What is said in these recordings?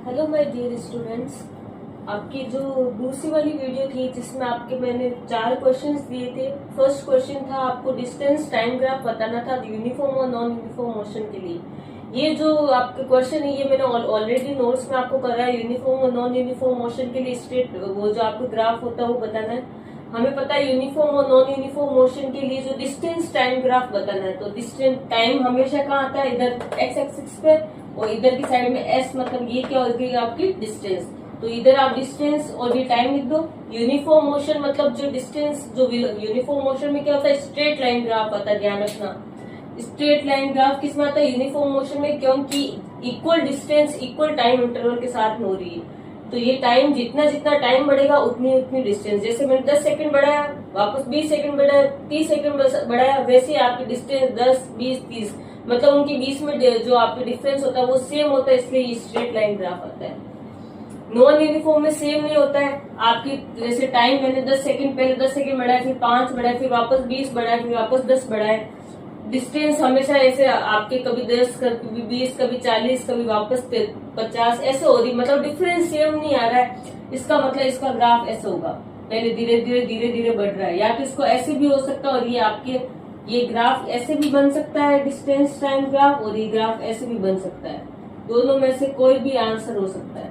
Hello my dear students. आपकी जो दूसरी वाली वीडियो थी जिसमें आपके मैंने 4 क्वेश्चंस दिए थे। फर्स्ट क्वेश्चन था आपको डिस्टेंस टाइम ग्राफ बताना था यूनिफॉर्म और नॉन यूनिफॉर्म मोशन के लिए। ये जो आपके क्वेश्चन है ये मैंने ऑलरेडी नोट्स में आपको करा है। यूनिफॉर्म और नॉन यूनिफॉर्म मोशन के लिए स्ट्रेट वो जो आपको ग्राफ होता है वो बताना है। हमें पता है यूनिफॉर्म और नॉन यूनिफॉर्म मोशन के लिए जो डिस्टेंस टाइम ग्राफ बताना है, तो डिस्टेंस टाइम हमेशा कहाँ आता है, इधर एक्स एक्सिस पे, और इधर की साइड में एस, मतलब ये क्या होगी आपकी डिस्टेंस। तो इधर आप डिस्टेंस और ये टाइम लिख दो। यूनिफॉर्म मोशन मतलब जो डिस्टेंस, जो यूनिफॉर्म मोशन में क्या होता है, स्ट्रेट लाइन ग्राफ आता है, ध्यान रखना। स्ट्रेट लाइन ग्राफ किस में आता है, यूनिफॉर्म मोशन में, क्योंकि equal distance equal time interval के साथ में हो रही है। तो ये टाइम जितना जितना टाइम बढ़ेगा उतनी उतनी डिस्टेंस, जैसे मैंने 10 सेकंड बढ़ाया, वापस 20 सेकंड बढ़ाया, 30 सेकंड बढ़ाया, वैसे ही आपकी डिस्टेंस 10, 20, 30, मतलब उनके बीच में जो आपके डिफरेंस होता है वो सेम होता है, इसलिए ये स्ट्रेट लाइन ग्राफ आता है। नॉन यूनिफॉर्म में सेम नहीं होता है। आपकी जैसे टाइम मैंने 10 सेकंड, पहले 10 सेकंड बढ़ाया, फिर 5 बढ़ाया, फिर वापस 20 बढ़ाया, फिर वापस 10 बढ़ाया। डिस्टेंस हमेशा ऐसे आपके कभी 10, कभी 20, कभी 40, कभी वापस 50 ऐसे हो रही, मतलब डिफरेंस सेम नहीं आ रहा है। इसका मतलब इसका ग्राफ ऐसे होगा, पहले धीरे धीरे बढ़ रहा है। या तो इसको ऐसे भी हो सकता है, और ये आपके ये ग्राफ ऐसे भी बन सकता है डिस्टेंस टाइम ग्राफ, और ये ग्राफ ऐसे भी बन सकता है। दोनों में से कोई भी आंसर हो सकता है।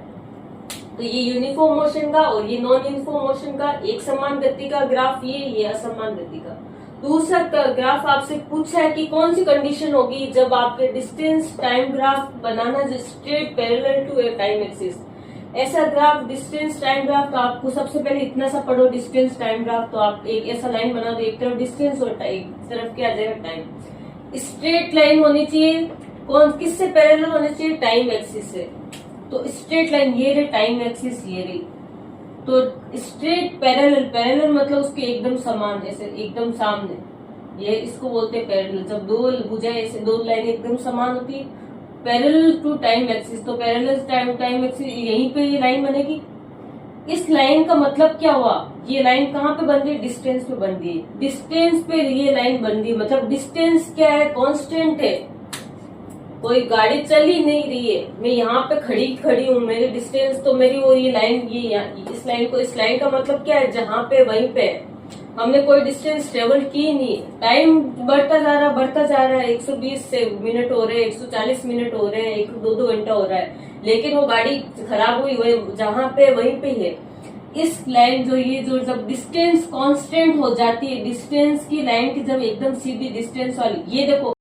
तो ये यूनिफॉर्म मोशन का और ये नॉन यूनिफॉर्म मोशन का, एक समान गति का ग्राफ ये असमान गति का। दूसरा ग्राफ आपसे पूछा है कि कौन सी कंडीशन होगी जब आपके डिस्टेंस टाइम ग्राफ बनाना जो straight parallel to a time axis. ऐसा ग्राफ डिस्टेंस टाइम ग्राफ, तो आपको सबसे पहले इतना सा पढ़ो डिस्टेंस टाइम ग्राफ। तो आप एक ऐसा लाइन बना दो, एक तरफ डिस्टेंस और एक तरफ क्या आ जाएगा टाइम। स्ट्रेट लाइन होनी चाहिए, कौन किससे पैरेलल होनी चाहिए, टाइम एक्सिस से। तो स्ट्रेट लाइन ये रही, टाइम एक्सिस ये रही। तो स्ट्रेट पैरेलल मतलब उसके एकदम समान, ऐसे एकदम सामने, ये इसको बोलते हैं पैरेलल। जब दो भुजाएं ऐसे दो लाइन एकदम समान होती है, पैरेलल टू टाइम एक्सिस। तो पैरेलल टाइम एक्सिस यहीं पे ये लाइन बनेगी। इस लाइन का मतलब क्या हुआ, ये लाइन कहाँ पे बन रही है, डिस्टेंस पे बन रही है। डिस्टेंस पे ये लाइन बन रही है, मतलब डिस्टेंस क्या है, कांस्टेंट है। कोई गाड़ी चल ही नहीं रही है, मैं यहाँ पे खड़ी हूँ, मेरी डिस्टेंस तो मेरी वो ये लाइन, ये इस लाइन का मतलब क्या है, जहाँ पे वहीं पे हमने कोई डिस्टेंस ट्रेवल की नहीं। टाइम बढ़ता जा रहा है, 120 से मिनट हो रहे हैं, 140 मिनट हो रहे हैं, 1-2 घंटा हो रहा है, लेकिन वो गाड़ी खराब हुई वही जहाँ पे वहीं पे है। इस लाइन जो जब डिस्टेंस कांस्टेंट हो जाती है, डिस्टेंस की लाइन की जब एकदम सीधी डिस्टेंस वाली, ये देखो